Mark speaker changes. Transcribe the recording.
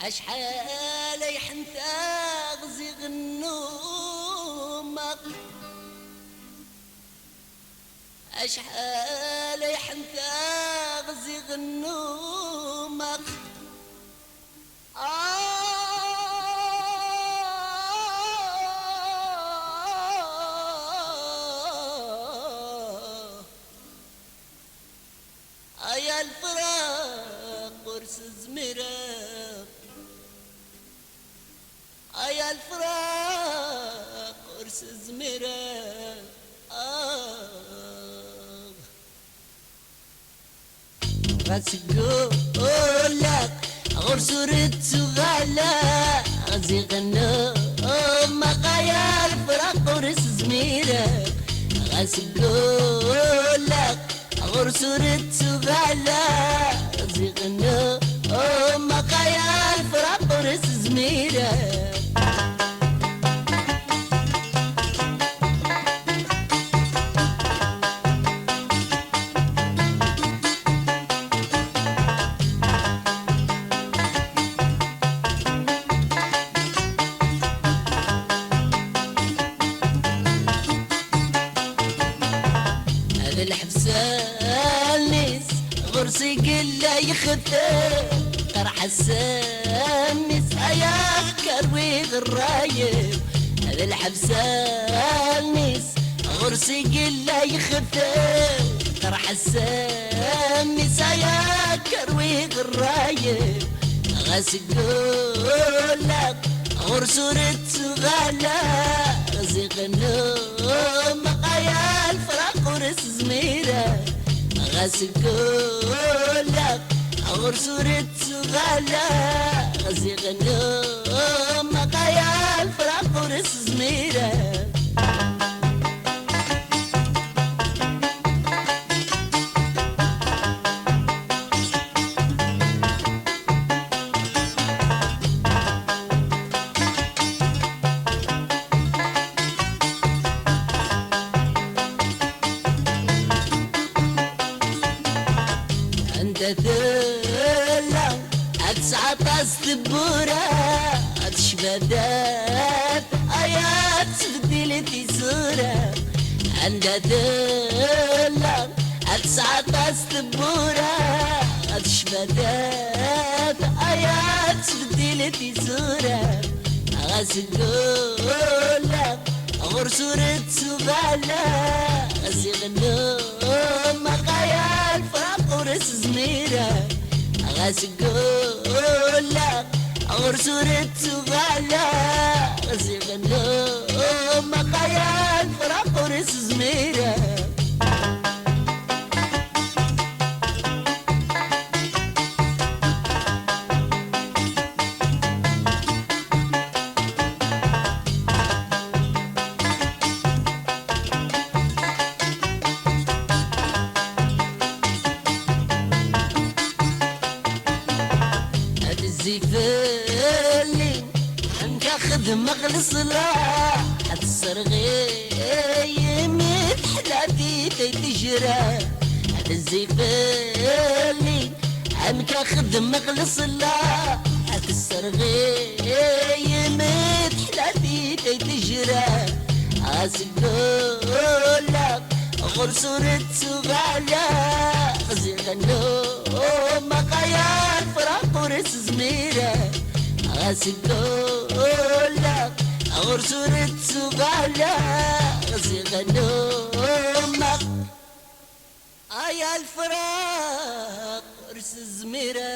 Speaker 1: أشحال يحنت أغزي النومك أشحال يحنت أغزي النومك يا الفراق قرص زمرك يا الفراق قرص زمرك غتقول لك غرس رد غلا غزي غنو ما يا الفراق قرص زميرك غتقول لك غرس رد غلا غزي غنو ما يا الفراق قرص زميرك الحبسانيس غرسي قلا يخدم طرح السامس اياك كروي الرايب هذا الحبسانيس غرسي قلا يخدم طرح السامس اياك كروي الرايب غاسقول لك غرس رد غلا غزي غنوم يا الفراق قرص زميرك غاسقول لك غرس رد غلا غزي غنوم يا الفراق قرص زميرك ذلا أتسعة السبورة أتشبدات آيات تبدلتي صورة عند ذلا أتسعة السبورة أتشبدات آيات تبدلتي صورة غاسقول لك غرس رد غلا غزي غنوم يا الفراق قرص زميرك غاسقول لك غرس رد غلا غزي غنوم يا الفراق قرص زميرك الزفالي انك اخذ مغلص لا الصرغي متحلاتي تجرى هذا الزفالي انك اخذ مغلص لا الصرغي متحلاتي تجرى اسقول لك غرس رد غلا غزي غنوم يا الفراق قرص زميرك غاسقول لك غرس رد غلا غزي غنوم يا الفراق قرص زميرك